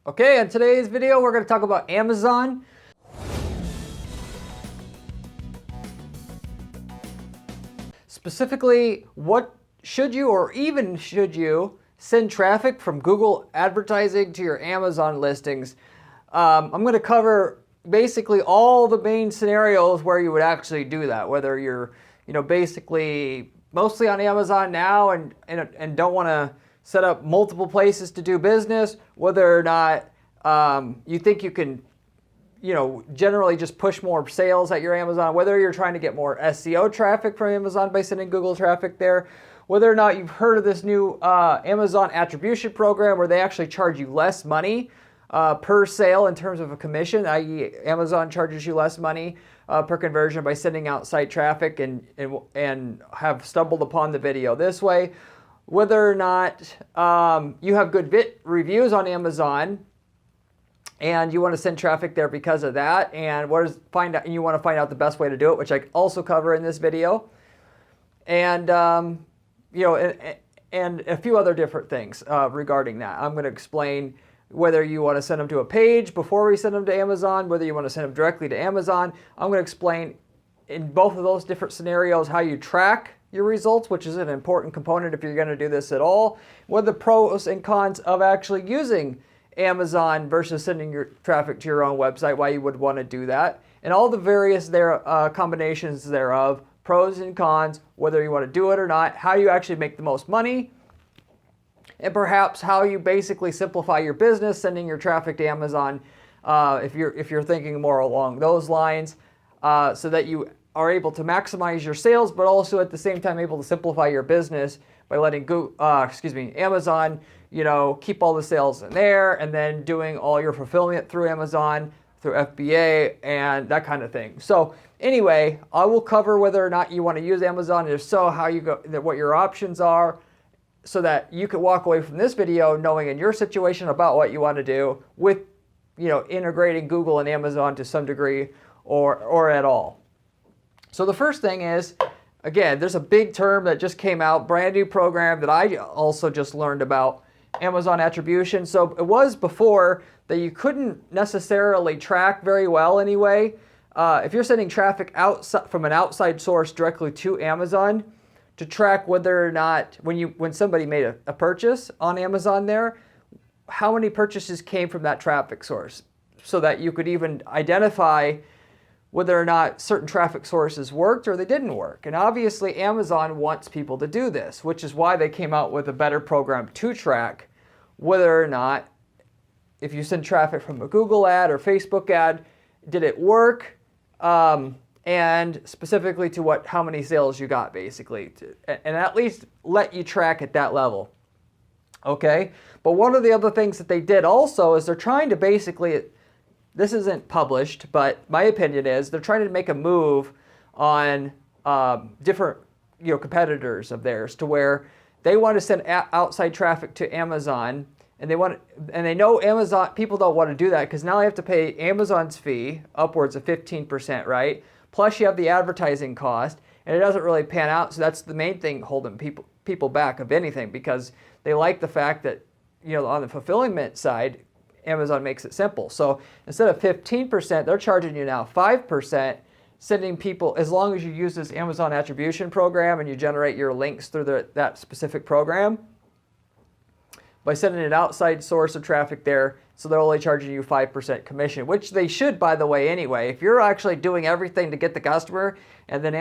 Okay, in today's video, we're going to talk about Amazon. Specifically, what should you or even should you send traffic from Google advertising to your Amazon listings? I'm going to cover basically all the main scenarios where you would actually do that, whether you're, basically mostly on Amazon now and don't want to set up multiple places to do business, whether or not you think you can, generally just push more sales at your Amazon, whether you're trying to get more SEO traffic from Amazon by sending Google traffic there, whether or not you've heard of this new Amazon Attribution program where they actually charge you less money per sale in terms of a commission, i.e. Amazon charges you less money per conversion by sending out site traffic and have stumbled upon the video this way. Whether or not you have good reviews on Amazon and you want to send traffic there because of that, and you want to find out the best way to do it, which I also cover in this video, and and a few other different things regarding that. I'm going to explain whether you want to send them to a page before we send them to Amazon, whether you want to send them directly to Amazon. I'm going to explain in both of those different scenarios how you track your results, which is an important component if you're going to do this at all. What are the pros and cons of actually using Amazon versus sending your traffic to your own website, why you would want to do that, and all the various combinations thereof, pros and cons, whether you want to do it or not, how you actually make the most money, and perhaps how you basically simplify your business sending your traffic to Amazon if you're thinking more along those lines, so that you are able to maximize your sales, but also at the same time able to simplify your business by letting Amazon, keep all the sales in there, and then doing all your fulfillment through Amazon, through FBA, and that kind of thing. So anyway, I will cover whether or not you want to use Amazon, and if so, how you go, what your options are, so that you could walk away from this video knowing in your situation about what you want to do with, integrating Google and Amazon to some degree or at all. So the first thing is, again, there's a big term that just came out, brand new program that I also just learned about, Amazon Attribution. So it was before that you couldn't necessarily track very well anyway. If you're sending traffic outside from an outside source directly to Amazon, to track whether or not when somebody made a purchase on Amazon there, how many purchases came from that traffic source, so that you could even identify whether or not certain traffic sources worked or they didn't work. And obviously Amazon wants people to do this, which is why they came out with a better program to track whether or not, if you send traffic from a Google ad or Facebook ad, did it work? And specifically to how many sales you got, basically, and at least let you track at that level. Okay? But one of the other things that they did also is they're trying to basically, this isn't published, but my opinion is they're trying to make a move on different competitors of theirs, to where they want to send outside traffic to Amazon, and they know Amazon people don't want to do that because now they have to pay Amazon's fee, upwards of 15%, right? Plus you have the advertising cost, and it doesn't really pan out. So that's the main thing holding people back of anything, because they like the fact that on the fulfillment side, Amazon makes it simple. So instead of 15%, they're charging you now 5%, sending people, as long as you use this Amazon Attribution program and you generate your links through that specific program, by sending an outside source of traffic there. So they're only charging you 5% commission, which they should, by the way, anyway. If you're actually doing everything to get the customer, and then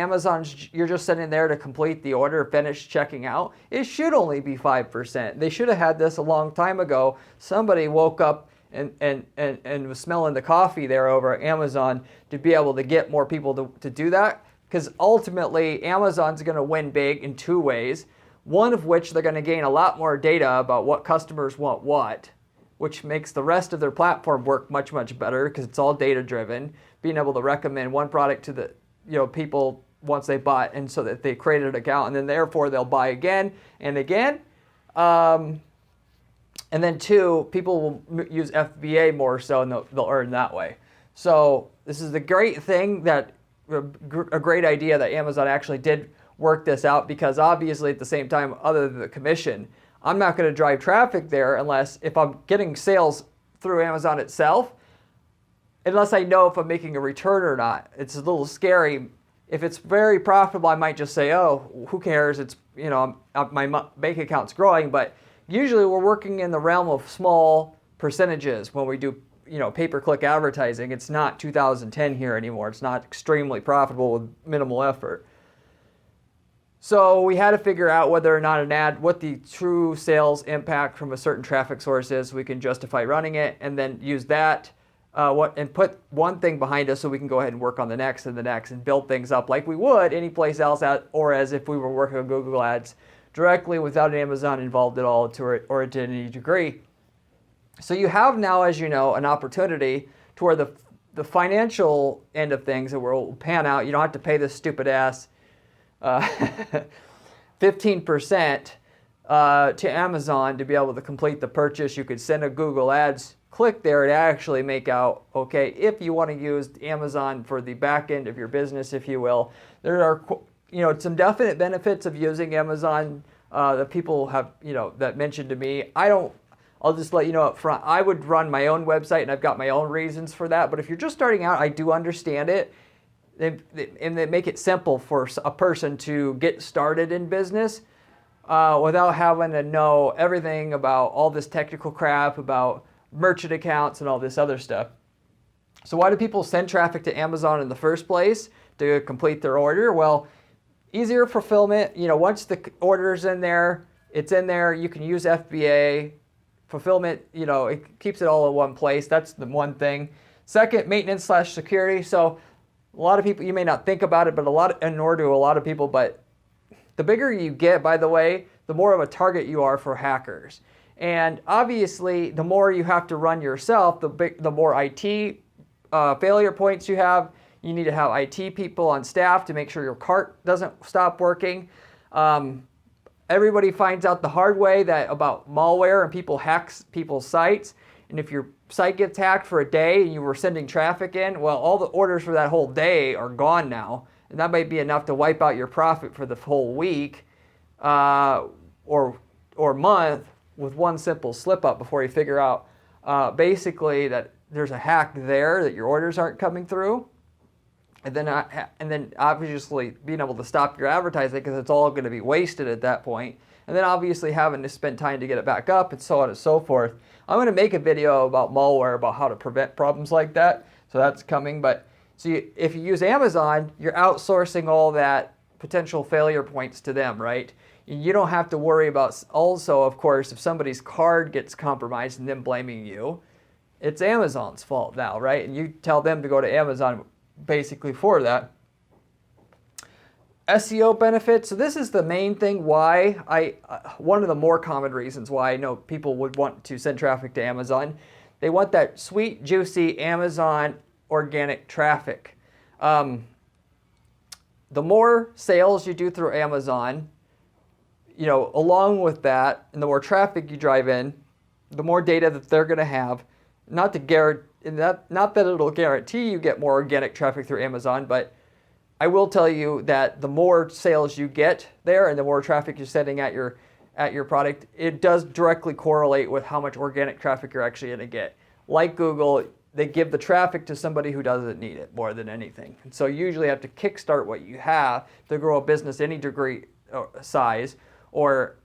you're just sitting there to complete the order, finish checking out, it should only be 5%. They should have had this a long time ago. Somebody woke up and was smelling the coffee there over at Amazon to be able to get more people to do that, because ultimately Amazon's going to win big in two ways. One of which, they're going to gain a lot more data about what customers want what, which makes the rest of their platform work much, much better, because it's all data driven, being able to recommend one product to the people once they bought, and so that they created an account, and then therefore they'll buy again and again. And then two, people will use FBA more so, and they'll earn that way. So this is the great thing, a great idea that Amazon actually did work this out, because obviously at the same time, other than the commission, I'm not going to drive traffic there unless, if I'm getting sales through Amazon itself, unless I know if I'm making a return or not. It's a little scary. If it's very profitable, I might just say, oh, who cares? It's, you know, my bank account's growing. But usually we're working in the realm of small percentages when we do, you know, pay-per-click advertising. It's not 2010 here anymore. It's not extremely profitable with minimal effort. So we had to figure out whether or not an ad, what the true sales impact from a certain traffic source is. We can justify running it and then use that and put one thing behind us so we can go ahead and work on the next and the next and build things up like we would any place else or as if we were working on Google Ads directly without Amazon involved at all or to any degree. So you have now, as you know, an opportunity to where the financial end of things that will pan out. You don't have to pay this stupid ass 15% to Amazon to be able to complete the purchase. You could send a Google Ads click there and actually make out, okay, if you want to use Amazon for the back end of your business, if you will. There are, you know, some definite benefits of using Amazon that people have, you know, that mentioned to me. I'll just let you know up front, I would run my own website and I've got my own reasons for that. But if you're just starting out, I do understand it. And they make it simple for a person to get started in business without having to know everything about all this technical crap about merchant accounts and all this other stuff. So why do people send traffic to Amazon in the first place? To complete their order? Well, easier fulfillment. You know, once the order's in there, it's in there. You can use FBA. Fulfillment, you know, it keeps it all in one place. That's the one thing. Second, maintenance / security. So a lot of people, you may not think about it, but nor do a lot of people, but the bigger you get, by the way, the more of a target you are for hackers. And obviously, the more you have to run yourself, the more IT failure points you have. You need to have IT people on staff to make sure your cart doesn't stop working. Everybody finds out the hard way about malware and people hacks people's sites. And if your site gets hacked for a day and you were sending traffic in, well, all the orders for that whole day are gone now. And that might be enough to wipe out your profit for the whole week or month with one simple slip up before you figure out basically that there's a hack there, that your orders aren't coming through. And then obviously being able to stop your advertising because it's all going to be wasted at that point. And then obviously having to spend time to get it back up and so on and so forth. I'm going to make a video about malware, about how to prevent problems like that. So that's coming. But if you use Amazon, you're outsourcing all that potential failure points to them, right? You don't have to worry about also, of course, if somebody's card gets compromised and them blaming you, it's Amazon's fault now, right? And you tell them to go to Amazon basically for that. SEO benefits. So this is the main thing why one of the more common reasons why I know people would want to send traffic to Amazon. They want that sweet, juicy Amazon organic traffic. The more sales you do through Amazon, you know, along with that, and the more traffic you drive in, the more data that they're going to have. Not that it'll guarantee you get more organic traffic through Amazon, but I will tell you that the more sales you get there and the more traffic you're sending at your product, it does directly correlate with how much organic traffic you're actually going to get. Like Google, they give the traffic to somebody who doesn't need it more than anything. And so you usually have to kickstart what you have to grow a business any degree size, or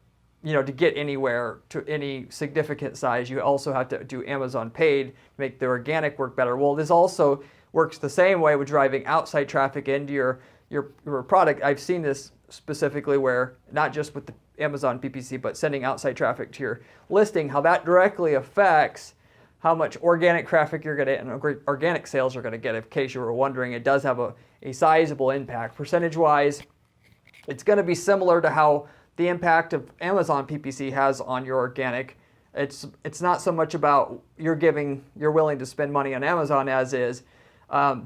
you know, to get anywhere to any significant size, you also have to do Amazon paid to make the organic work better. Well, this also works the same way with driving outside traffic into your product. I've seen this specifically where not just with the Amazon PPC, but sending outside traffic to your listing, how that directly affects how much organic traffic you're going to and organic sales are going to get. In case you were wondering, it does have a sizable impact. Percentage-wise, it's going to be similar to how the impact of Amazon PPC has on your organic. It's not so much about you're willing to spend money on Amazon as is.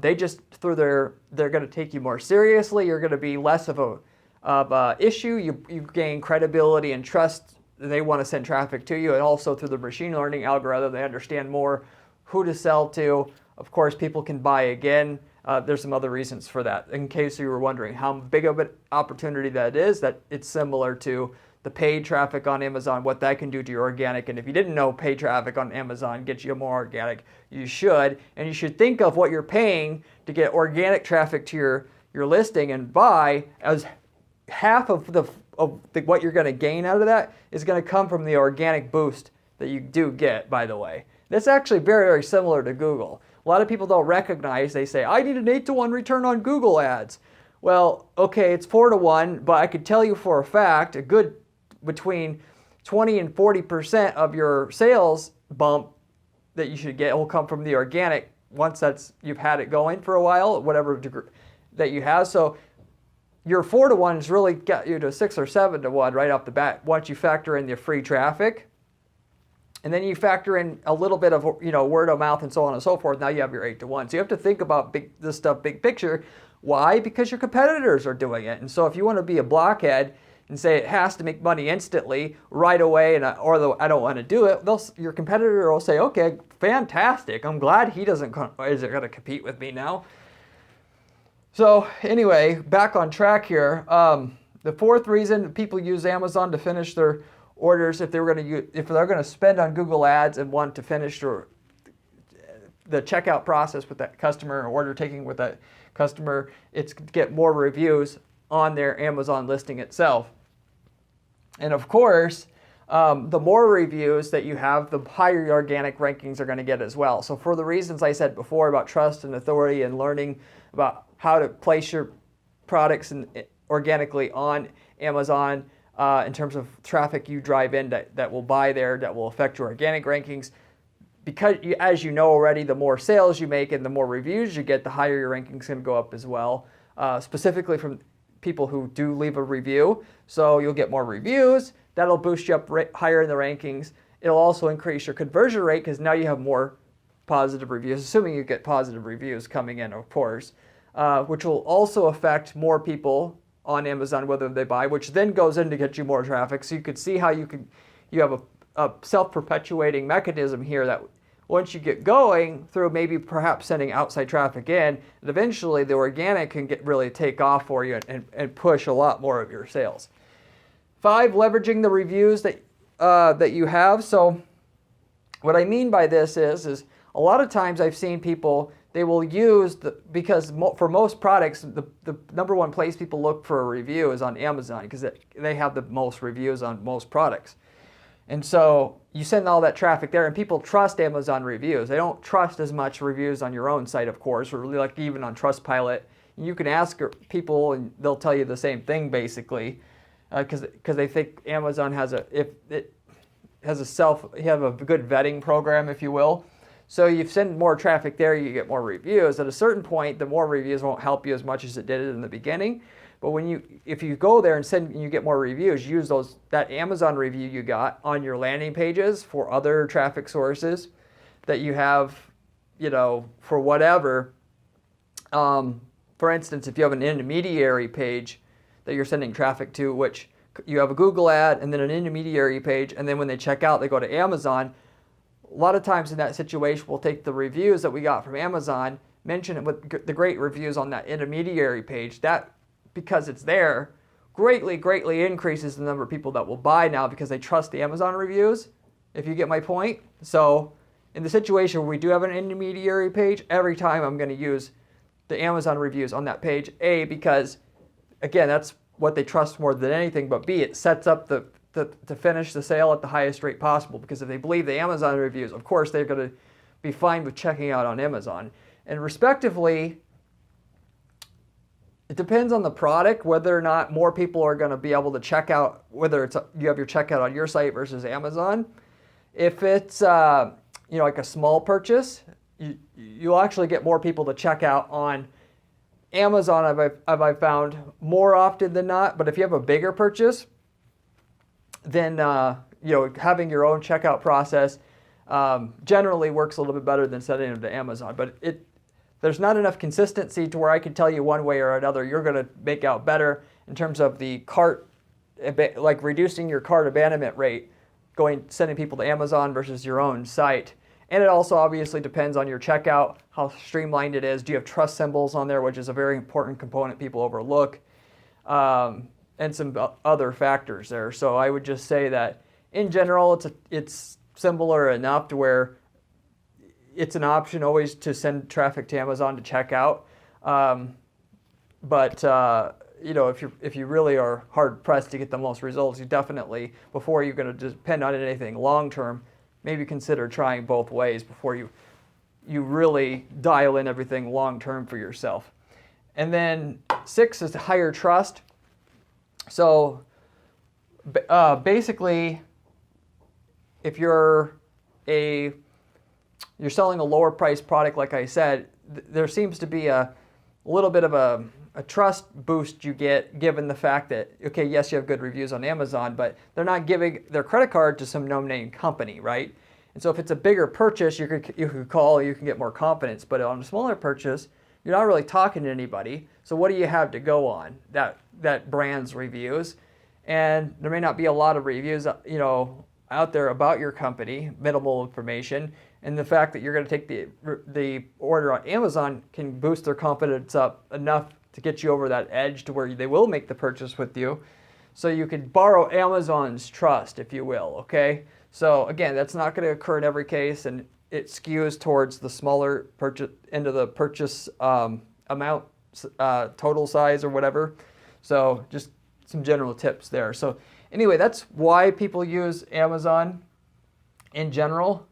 They just they're going to take you more seriously. You're going to be less of a issue. You gain credibility and trust. They want to send traffic to you, and also through the machine learning algorithm, they understand more who to sell to. Of course, people can buy again. There's some other reasons for that. In case you were wondering how big of an opportunity that is, that it's similar to the paid traffic on Amazon, what that can do to your organic. And if you didn't know paid traffic on Amazon gets you more organic, you should. And you should think of what you're paying to get organic traffic to your listing and buy as half of what you're going to gain out of that is going to come from the organic boost that you do get, by the way. That's actually very, very similar to Google. A lot of people don't recognize, they say, I need an 8-to-1 return on Google ads. Well, okay, it's 4-to-1, but I could tell you for a fact, a good between 20 and 40% of your sales bump that you should get will come from the organic once you've had it going for a while, whatever degree that you have. So your 4-to-1 has really got you to 6 or 7-to-1 right off the bat once you factor in the free traffic. And then you factor in a little bit of word of mouth and so on and so forth. Now you have your 8-to-1. So you have to think about this stuff big picture. Why? Because your competitors are doing it. And so if you want to be a blockhead and say it has to make money instantly right away, or I don't want to do it, your competitor will say, okay, fantastic. I'm glad he isn't going to compete with me now. So anyway, back on track here. The fourth reason people use Amazon to finish their orders, if they're going to spend on Google Ads and want to finish the checkout process with that customer or order taking with that customer, it's to get more reviews on their Amazon listing itself. And of course, the more reviews that you have, the higher your organic rankings are going to get as well. So for the reasons I said before about trust and authority and learning about how to place your products organically on Amazon in terms of traffic you drive in that will buy there, that will affect your organic rankings. Because as you know already, the more sales you make and the more reviews you get, the higher your rankings going to go up as well, specifically from people who do leave a review. So you'll get more reviews. That'll boost you up higher in the rankings. It'll also increase your conversion rate because now you have more positive reviews, assuming you get positive reviews coming in, of course, which will also affect more people on Amazon, whether they buy, which then goes in to get you more traffic. So you could see how you have a self-perpetuating mechanism here that once you get going through maybe perhaps sending outside traffic in, and eventually the organic can really take off for you and push a lot more of your sales. 5, leveraging the reviews that you have. So what I mean by this is a lot of times I've seen people, they will use, because for most products, the number one place people look for a review is on Amazon because they have the most reviews on most products. And so you send all that traffic there and people trust Amazon reviews. They don't trust as much reviews on your own site, of course, or like even on Trustpilot. You can ask people and they'll tell you the same thing basically because they think Amazon has you have a good vetting program, if you will. So you send more traffic there, you get more reviews. At a certain point, the more reviews won't help you as much as it did in the beginning. But if you go there and you get more reviews, use that Amazon review you got on your landing pages for other traffic sources that you have, for whatever. For instance, if you have an intermediary page that you're sending traffic to, which you have a Google ad and then an intermediary page, and then when they check out, they go to Amazon. A lot of times in that situation, we'll take the reviews that we got from Amazon, mention it with the great reviews on that intermediary page. That, because it's there, greatly increases the number of people that will buy now because they trust the Amazon reviews, if you get my point. So in the situation where we do have an intermediary page, every time I'm going to use the Amazon reviews on that page, A, because again, that's what they trust more than anything, but B, it sets up to finish the sale at the highest rate possible, because if they believe the Amazon reviews, of course they're going to be fine with checking out on Amazon. And respectively, it depends on the product whether or not more people are going to be able to check out, whether you have your checkout on your site versus Amazon. If it's like a small purchase, you'll actually get more people to check out on Amazon, I've found, more often than not. But if you have a bigger purchase, then having your own checkout process generally works a little bit better than sending them to Amazon. But there's not enough consistency to where I can tell you one way or another you're going to make out better in terms of the cart, like reducing your cart abandonment rate, sending people to Amazon versus your own site. And it also obviously depends on your checkout, how streamlined it is. Do you have trust symbols on there, which is a very important component people overlook. And and some other factors there. So I would just say that in general, it's similar enough to where it's an option always to send traffic to Amazon to check out. But if you really are hard pressed to get the most results, you definitely, before you're going to depend on anything long term, maybe consider trying both ways before you really dial in everything long term for yourself. And then 6 is higher trust. So basically, if you're selling a lower priced product, like I said, there seems to be a little bit of a trust boost you get given the fact that, okay, yes, you have good reviews on Amazon, but they're not giving their credit card to some no-name company, right? And so if it's a bigger purchase, you could call, you can get more confidence. But on a smaller purchase, you're not really talking to anybody. So what do you have to go on? That brand's reviews. And there may not be a lot of reviews, out there about your company, minimal information. And the fact that you're going to take the order on Amazon can boost their confidence up enough to get you over that edge to where they will make the purchase with you. So you could borrow Amazon's trust, if you will, okay? So again, that's not going to occur in every case, and it skews towards the smaller purchase end of the purchase amount, total size or whatever. So just some general tips there. So anyway, that's why people use Amazon in general.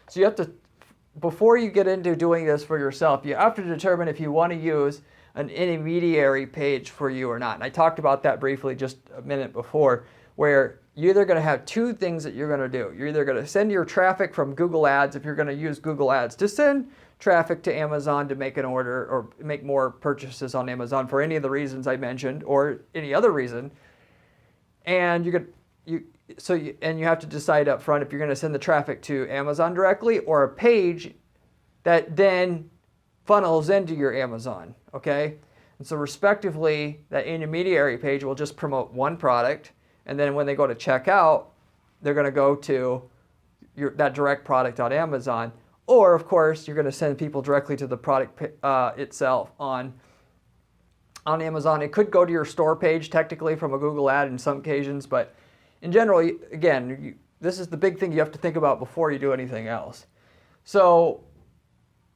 So you have to, before you get into doing this for yourself, you have to determine if you want to use an intermediary page for you or not. And I talked about that briefly just a minute before, where you're either going to have two things that you're going to do. You're either going to send your traffic from Google Ads, if you're going to use Google Ads, to send traffic to Amazon to make an order or make more purchases on Amazon for any of the reasons I mentioned or any other reason. And you have to decide up front if you're going to send the traffic to Amazon directly or a page that then funnels into your Amazon, okay? And so respectively, that intermediary page will just promote one product, and then when they go to checkout, they're going to go to that direct product on Amazon. Or, of course, you're going to send people directly to the product itself on Amazon. It could go to your store page, technically, from a Google ad in some occasions, but in general, again, this is the big thing you have to think about before you do anything else. So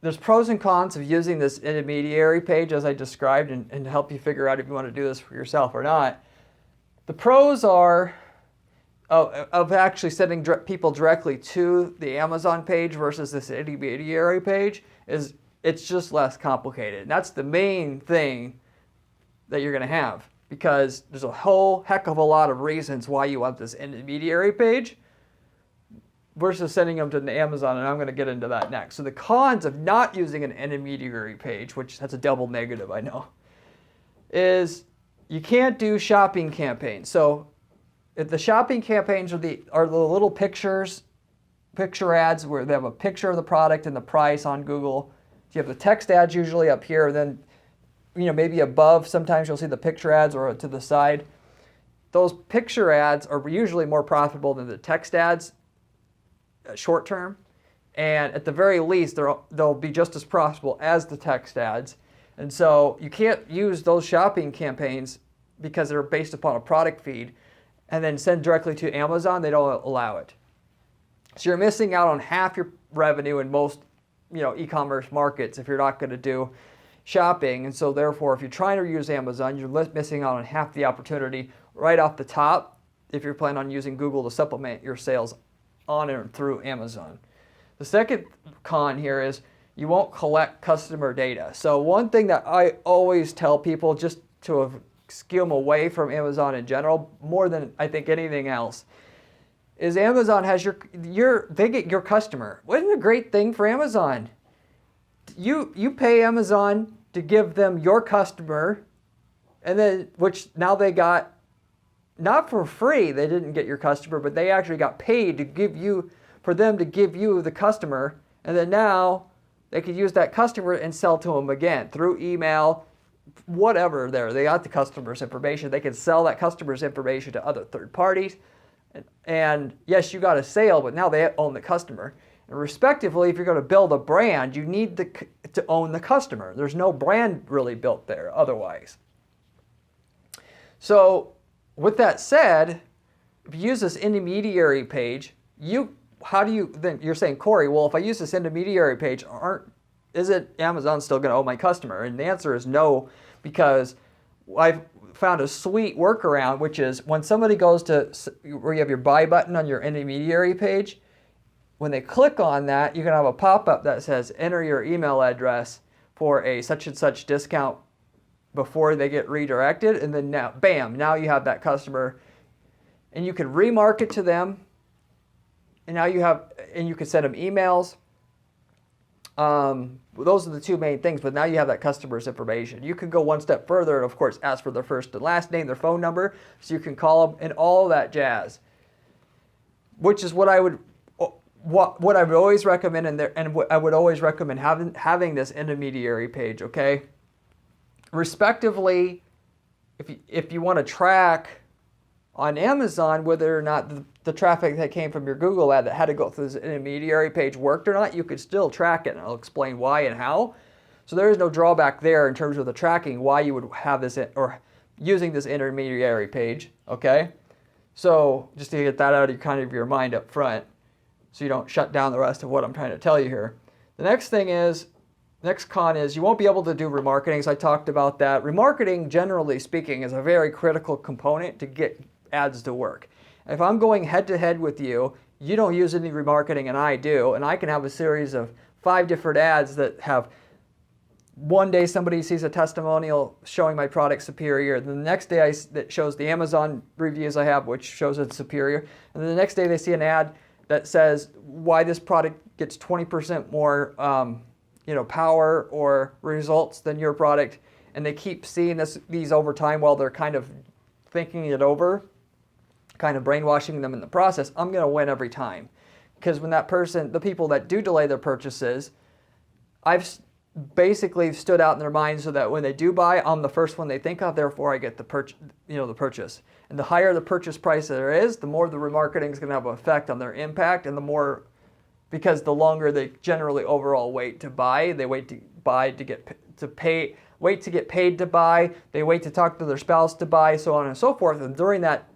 there's pros and cons of using this intermediary page, as I described, and to help you figure out if you want to do this for yourself or not. The pros are of actually sending people directly to the Amazon page versus this intermediary page is it's just less complicated. And that's the main thing that you're going to have, because there's a whole heck of a lot of reasons why you want this intermediary page versus sending them to Amazon, and I'm going to get into that next. So the cons of not using an intermediary page, which that's a double negative, I know, is you can't do shopping campaigns. So if the shopping campaigns are the little picture ads where they have a picture of the product and the price on Google. You have the text ads usually up here, and then maybe above, sometimes you'll see the picture ads or to the side. Those picture ads are usually more profitable than the text ads short term. And at the very least, they'll be just as profitable as the text ads. And so you can't use those shopping campaigns because they're based upon a product feed and then send directly to Amazon. They don't allow it. So you're missing out on half your revenue in most e-commerce markets if you're not going to do shopping. And so therefore, if you're trying to use Amazon, you're missing out on half the opportunity right off the top if you're planning on using Google to supplement your sales on and through Amazon. The second con here is you won't collect customer data. So one thing that I always tell people, just to skim away from Amazon in general, more than I think anything else, is Amazon has they get your customer. Wasn't it a great thing for Amazon? You pay Amazon to give them your customer, and then which now they got not for free. They didn't get your customer, but they actually got paid for them to give you the customer, and then now they could use that customer and sell to them again through email, whatever. They got the customer's information. They can sell that customer's information to other third parties. And yes, you got a sale, but now they own the customer. And respectively, if you're going to build a brand, you need to own the customer. There's no brand really built there otherwise. So with that said, if you use this intermediary page, then you're saying, Corey, well, if I use this intermediary page, isn't Amazon still going to owe my customer? And the answer is no, because I've found a sweet workaround, which is when somebody goes to where you have your buy button on your intermediary page, when they click on that, you can have a pop-up that says enter your email address for a such and such discount before they get redirected, and then now, bam, now you have that customer, and you can remarket to them, and now you can send them emails. Those are the two main things, but now you have that customer's information. You can go one step further and, of course, ask for their first and last name, their phone number, so you can call them and all that jazz, which is what I would always recommend, and what I would always recommend having this intermediary page, okay? Respectively, if you want to track on Amazon whether or not the traffic that came from your Google ad that had to go through this intermediary page worked or not, you could still track it, and I'll explain why and how. So there is no drawback there in terms of the tracking, why you would have this or using this intermediary page, okay? So just to get that out of your mind up front, so you don't shut down the rest of what I'm trying to tell you here. The next con is you won't be able to do remarketing, as I talked about that. Remarketing, generally speaking, is a very critical component to get ads to work. If I'm going head-to-head with you, you don't use any remarketing and I do, and I can have a series of 5 different ads that have one day somebody sees a testimonial showing my product superior, and the next day that shows the Amazon reviews I have, which shows it's superior, and then the next day they see an ad that says why this product gets 20% more power or results than your product, and they keep seeing these over time while they're kind of thinking it over, kind of brainwashing them in the process. I'm going to win every time, because when the people that do delay their purchases, I've basically stood out in their minds so that when they do buy, I'm the first one they think of, therefore I get the purchase. And the higher the purchase price there is, the more the remarketing is going to have an effect on their impact, and the more, because the longer they generally overall wait to buy, they wait to buy to get to pay, wait to get paid to buy, they wait to talk to their spouse to buy, so on and so forth. And during that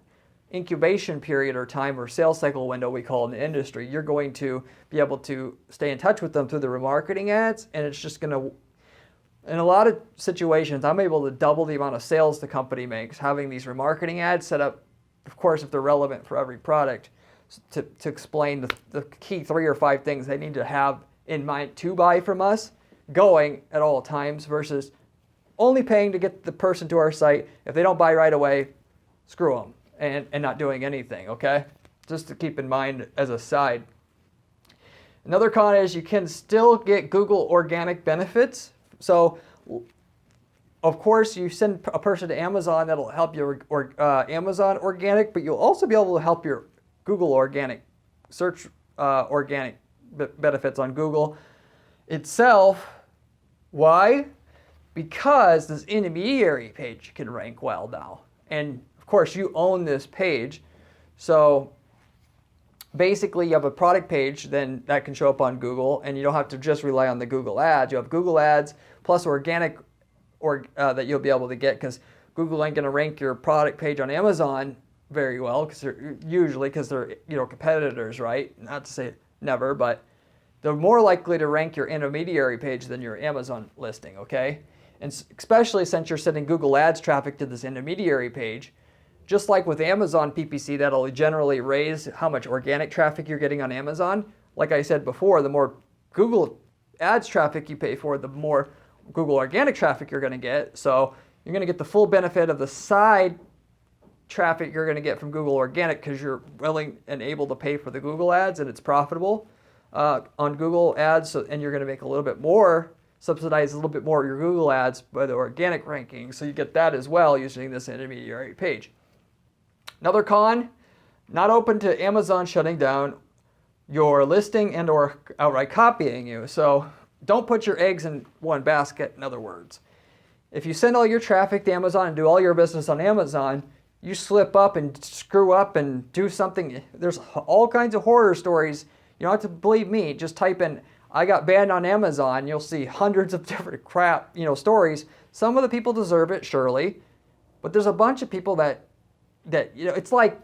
incubation period or time or sales cycle window we call in the industry, you're going to be able to stay in touch with them through the remarketing ads, and it's just going to, in a lot of situations, I'm able to double the amount of sales the company makes having these remarketing ads set up, of course, if they're relevant for every product, to explain the key 3 or 5 things they need to have in mind to buy from us going at all times, versus only paying to get the person to our site. If they don't buy right away, screw them, and not doing anything, okay? Just to keep in mind as a side. Another con is you can still get Google organic benefits. So, of course, you send a person to Amazon, that'll help your Amazon organic, but you'll also be able to help your Google organic, search organic benefits on Google itself. Why? Because this intermediary page can rank well now. And of course, you own this page. So basically, you have a product page, then that can show up on Google, and you don't have to just rely on the Google ads. You have Google ads plus organic that you'll be able to get, because Google ain't going to rank your product page on Amazon very well, because they're competitors, right? Not to say never, but they're more likely to rank your intermediary page than your Amazon listing, okay? And especially since you're sending Google ads traffic to this intermediary page, just like with Amazon PPC, that'll generally raise how much organic traffic you're getting on Amazon. Like I said before, the more Google ads traffic you pay for, the more Google organic traffic you're going to get. So you're going to get the full benefit of the side traffic you're going to get from Google organic, because you're willing and able to pay for the Google ads, and it's profitable on Google ads. And you're going to make a little bit more, subsidize a little bit more of your Google ads by the organic ranking. So you get that as well using this intermediary page. Another con, not open to Amazon shutting down your listing and or outright copying you. So don't put your eggs in one basket, in other words. If you send all your traffic to Amazon and do all your business on Amazon, you slip up and screw up and do something. There's all kinds of horror stories. You don't have to believe me. Just type in, I got banned on Amazon. You'll see hundreds of different stories. Some of the people deserve it, surely. But there's a bunch of people that, that, it's like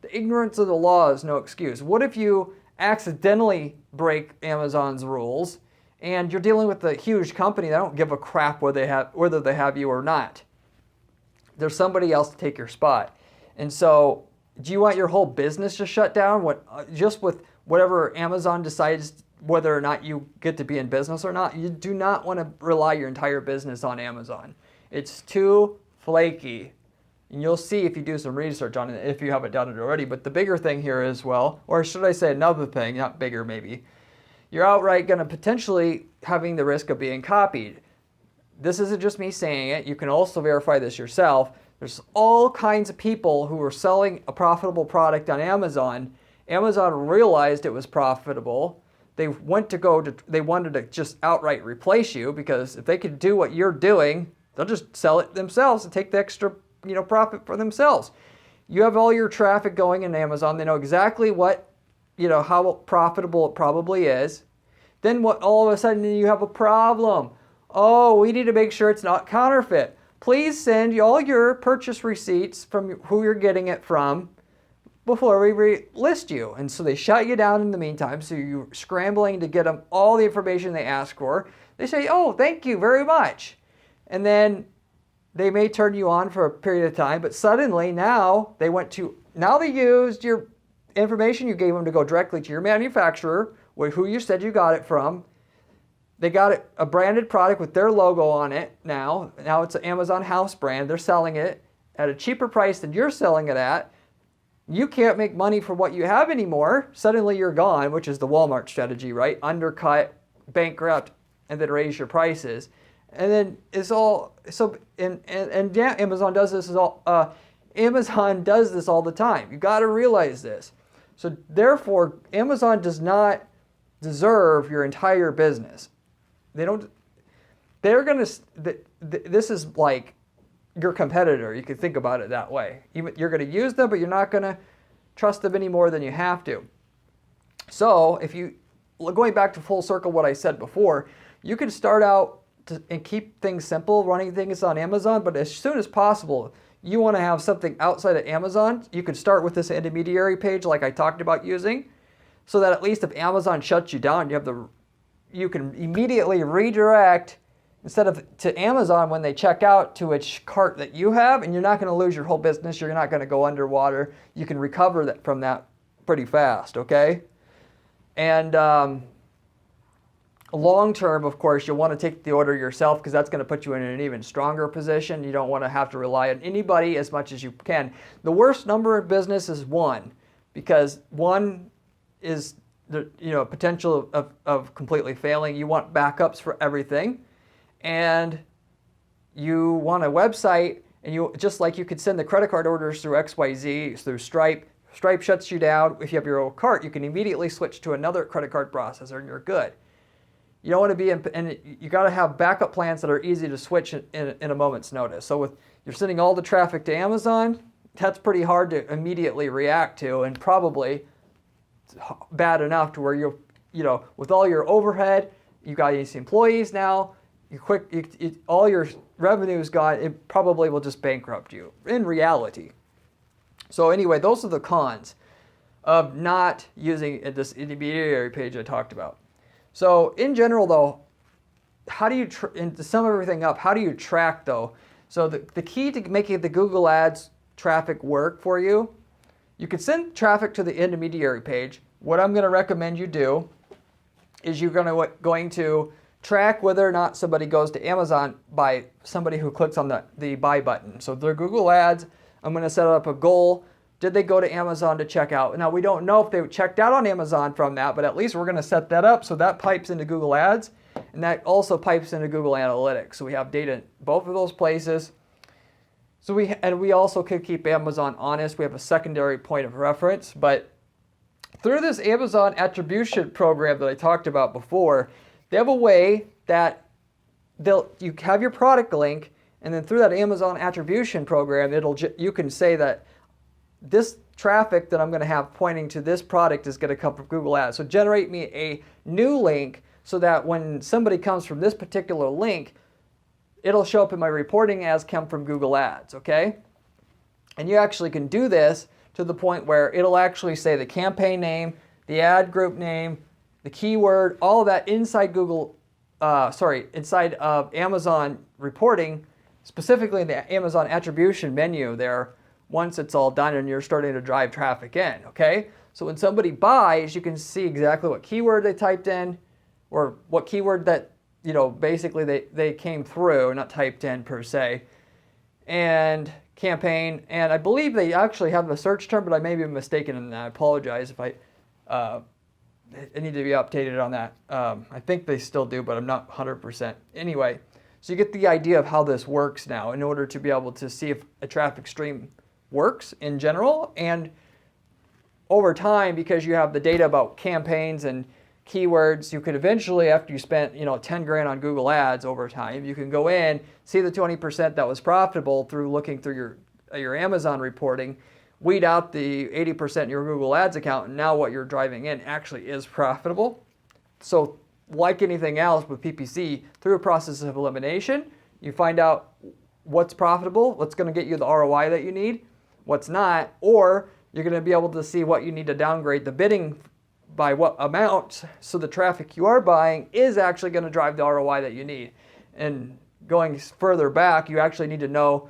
the ignorance of the law is no excuse. What if you accidentally break Amazon's rules and you're dealing with a huge company that don't give a crap whether they have you or not? There's somebody else to take your spot. And so, do you want your whole business to shut down? Just with whatever Amazon decides whether or not you get to be in business or not? You do not want to rely your entire business on Amazon. It's too flaky. And you'll see if you do some research on it, if you haven't done it already. But the bigger thing here is, well, or should I say another thing, not bigger maybe, you're outright going to potentially having the risk of being copied. This isn't just me saying it. You can also verify this yourself. There's all kinds of people who are selling a profitable product on Amazon. Amazon realized it was profitable. They wanted to just outright replace you, because if they could do what you're doing, they'll just sell it themselves and take the extra, profit for themselves. You have all your traffic going in Amazon. They know exactly what, how profitable it probably is. Then all of a sudden you have a problem. Oh, we need to make sure it's not counterfeit. Please send all your purchase receipts from who you're getting it from before we list you. And so they shut you down in the meantime. So you're scrambling to get them all the information they ask for. They say, oh, thank you very much. And then they may turn you on for a period of time, but suddenly now they used your information you gave them to go directly to your manufacturer, who you said you got it from. They got a branded product with their logo on it now. Now it's an Amazon house brand. They're selling it at a cheaper price than you're selling it at. You can't make money for what you have anymore. Suddenly you're gone, which is the Walmart strategy, right? Undercut, bankrupt, and then raise your prices. And then it's all, yeah, Amazon does this all the time. You got to realize this. So therefore, Amazon does not deserve your entire business. This is like your competitor. You could think about it that way. You're going to use them, but you're not going to trust them any more than you have to. So going back to full circle what I said before, you can start out and keep things simple, running things on Amazon, but as soon as possible, you want to have something outside of Amazon. You could start with this intermediary page like I talked about using, so that at least if Amazon shuts you down, you can immediately redirect instead of to Amazon when they check out to a cart that you have, and you're not going to lose your whole business. You're not going to go underwater. You can recover from that pretty fast, okay? And long term, of course, you'll want to take the order yourself, because that's going to put you in an even stronger position. You don't want to have to rely on anybody as much as you can. The worst number in business is 1, because 1 is the potential of completely failing. You want backups for everything, and you want a website, and just like you could send the credit card orders through XYZ, through Stripe. Stripe shuts you down. If you have your own cart, you can immediately switch to another credit card processor, and you're good. You don't want to and you got to have backup plans that are easy to switch in a moment's notice. So you're sending all the traffic to Amazon, that's pretty hard to immediately react to, and probably bad enough to where with all your overhead, you got these employees now, all your revenue is gone, it probably will just bankrupt you in reality. So anyway, those are the cons of not using this intermediary page I talked about. So in general though, how do you, and to sum everything up, how do you track though? So the key to making the Google Ads traffic work for you, you could send traffic to the intermediary page. What I'm going to recommend you do is you're going to track whether or not somebody goes to Amazon by somebody who clicks on the buy button. So their Google Ads, I'm going to set up a goal. Did they go to Amazon to check out? Now we don't know if they checked out on Amazon from that, but at least we're going to set that up so that pipes into Google Ads, and that also pipes into Google Analytics. So we have data in both of those places. So we also could keep Amazon honest. We have a secondary point of reference, but through this Amazon Attribution program that I talked about before, they have a way that you have your product link, and then through that Amazon Attribution program, you can say that this traffic that I'm going to have pointing to this product is going to come from Google Ads. So generate me a new link so that when somebody comes from this particular link, it'll show up in my reporting as come from Google Ads, okay? And you actually can do this to the point where it'll actually say the campaign name, the ad group name, the keyword, all of that inside inside Amazon reporting, specifically in the Amazon attribution menu there, once it's all done and you're starting to drive traffic in, okay? So when somebody buys, you can see exactly what keyword they typed in, or what keyword that, basically they came through, not typed in per se, and campaign, and I believe they actually have a search term, but I may be mistaken in that. I apologize if I need to be updated on that. I think they still do, but I'm not 100%. Anyway, so you get the idea of how this works now in order to be able to see if a traffic stream works in general, and over time, because you have the data about campaigns and keywords, you could eventually, after you spent 10 grand on Google Ads over time, you can go in, see the 20% that was profitable through looking through your Amazon reporting, weed out the 80% in your Google Ads account, and now what you're driving in actually is profitable. So like anything else with PPC, through a process of elimination, you find out what's profitable, what's going to get you the ROI that you need, what's not, or you're going to be able to see what you need to downgrade the bidding by what amount, so the traffic you are buying is actually going to drive the ROI that you need. And going further back, you actually need to know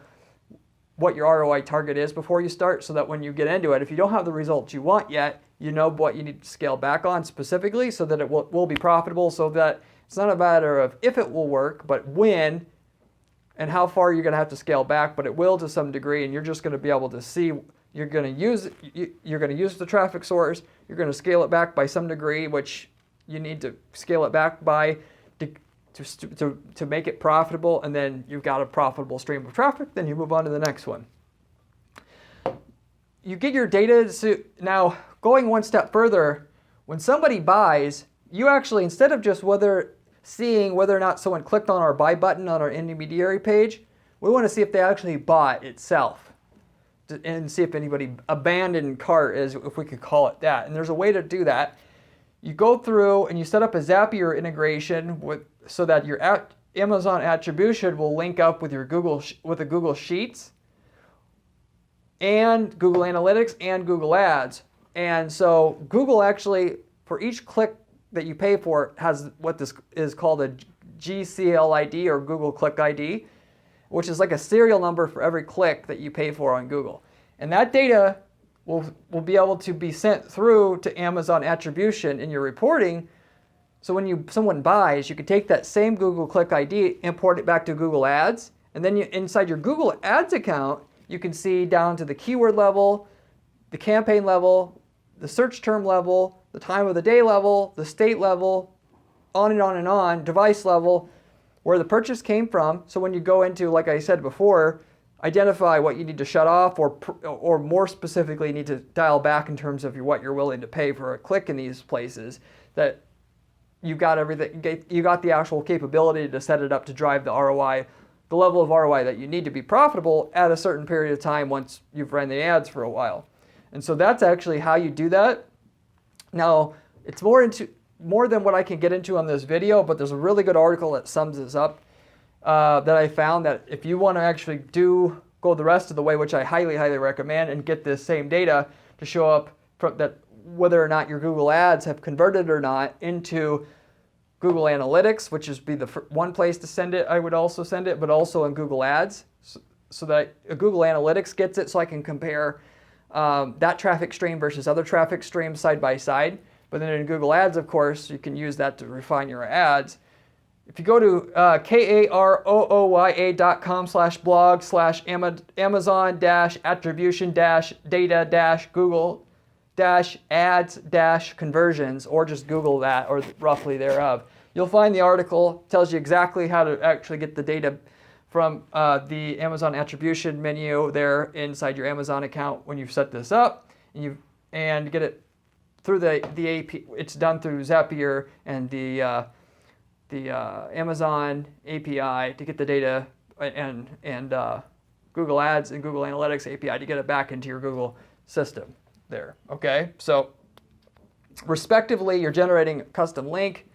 what your ROI target is before you start, so that when you get into it, if you don't have the results you want yet, you know what you need to scale back on specifically so that it will be profitable, so that it's not a matter of if it will work, but when and how far you're going to have to scale back, but it will to some degree, and you're just going to be able to see. You're going to use the traffic source. You're going to scale it back by some degree, which you need to scale it back by to make it profitable, and then you've got a profitable stream of traffic. Then you move on to the next one. You get your data. Now, going one step further, when somebody buys, you actually, instead of just seeing whether or not someone clicked on our buy button on our intermediary page, we want to see if they actually bought itself, and see if anybody abandoned cart, if we could call it that. And there's a way to do that. You go through and you set up a Zapier integration so that your Amazon attribution will link up with your the Google Sheets and Google Analytics and Google Ads. And so Google actually, for each click that you pay for, has what this is called a GCL ID, or Google Click ID, which is like a serial number for every click that you pay for on Google. And that data will be able to be sent through to Amazon attribution in your reporting. So when someone buys, you can take that same Google Click ID, import it back to Google Ads, and then inside your Google Ads account, you can see down to the keyword level, the campaign level, the search term level, the time of the day level, the state level, on and on and on, device level, where the purchase came from. So when you go into, like I said before, identify what you need to shut off, or more specifically, you need to dial back in terms of what you're willing to pay for a click in these places, that you've got everything, you got the actual capability to set it up to drive the ROI, the level of ROI that you need to be profitable at a certain period of time once you've run the ads for a while. And so that's actually how you do that. Now, it's more than what I can get into on this video, but there's a really good article that sums this up that I found, that if you want to actually go the rest of the way, which I highly, highly recommend, and get this same data to show up that whether or not your Google Ads have converted or not into Google Analytics, which is be the one place to send it. I would also send it, but also in Google Ads, so that Google Analytics gets it, so I can compare that traffic stream versus other traffic streams side by side. But then in Google Ads, of course, you can use that to refine your ads. If you go to karoo.com/blog/amazon-attribution-data-google-ads-conversions, or just Google that, or roughly thereof, you'll find the article, tells you exactly how to actually get the data from the Amazon attribution menu there inside your Amazon account when you've set this up, and get it through the AP. It's done through Zapier and the Amazon API to get the data, and Google Ads and Google Analytics API to get it back into your Google system there. Okay, so respectively, you're generating a custom link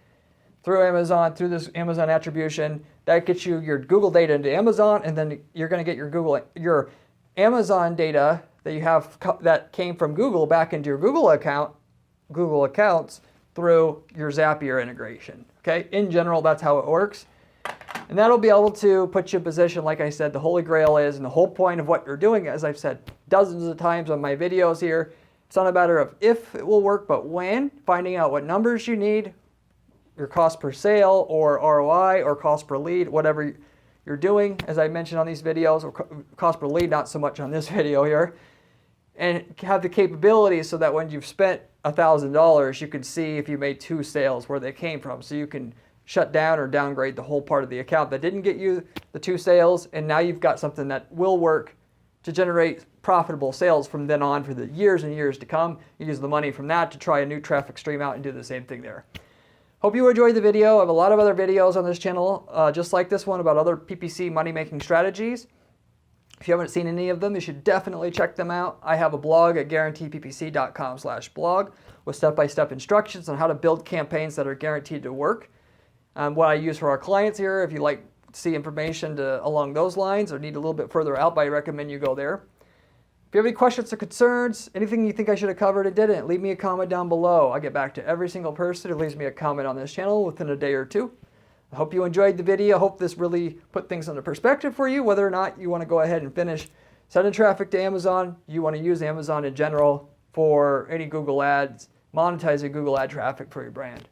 through Amazon, through this Amazon attribution. That gets you your Google data into Amazon, and then you're going to get your Amazon data that you have that came from Google back into your Google accounts through your Zapier integration. Okay, in general, that's how it works. And that'll be able to put you in position, like I said, the holy grail is, and the whole point of what you're doing, as I've said dozens of times on my videos here, it's not a matter of if it will work, but when, finding out what numbers you need, your cost per sale or ROI or cost per lead, whatever you're doing, as I mentioned on these videos, or cost per lead, not so much on this video here, and have the capability so that when you've spent $1,000, you can see if you made 2 sales where they came from. So you can shut down or downgrade the whole part of the account that didn't get you the 2 sales, and now you've got something that will work to generate profitable sales from then on for the years and years to come. You use the money from that to try a new traffic stream out and do the same thing there. Hope you enjoyed the video. I have a lot of other videos on this channel, just like this one, about other PPC money-making strategies. If you haven't seen any of them, you should definitely check them out. I have a blog at guaranteeppc.com/blog with step-by-step instructions on how to build campaigns that are guaranteed to work. What I use for our clients here, if you like to see information along those lines or need a little bit further out, I recommend you go there. If you have any questions or concerns, anything you think I should have covered and didn't, leave me a comment down below. I get back to every single person who leaves me a comment on this channel within a day or 2. I hope you enjoyed the video. I hope this really put things into perspective for you, whether or not you want to go ahead and finish sending traffic to Amazon. You want to use Amazon in general for any Google ads, monetizing Google ad traffic for your brand.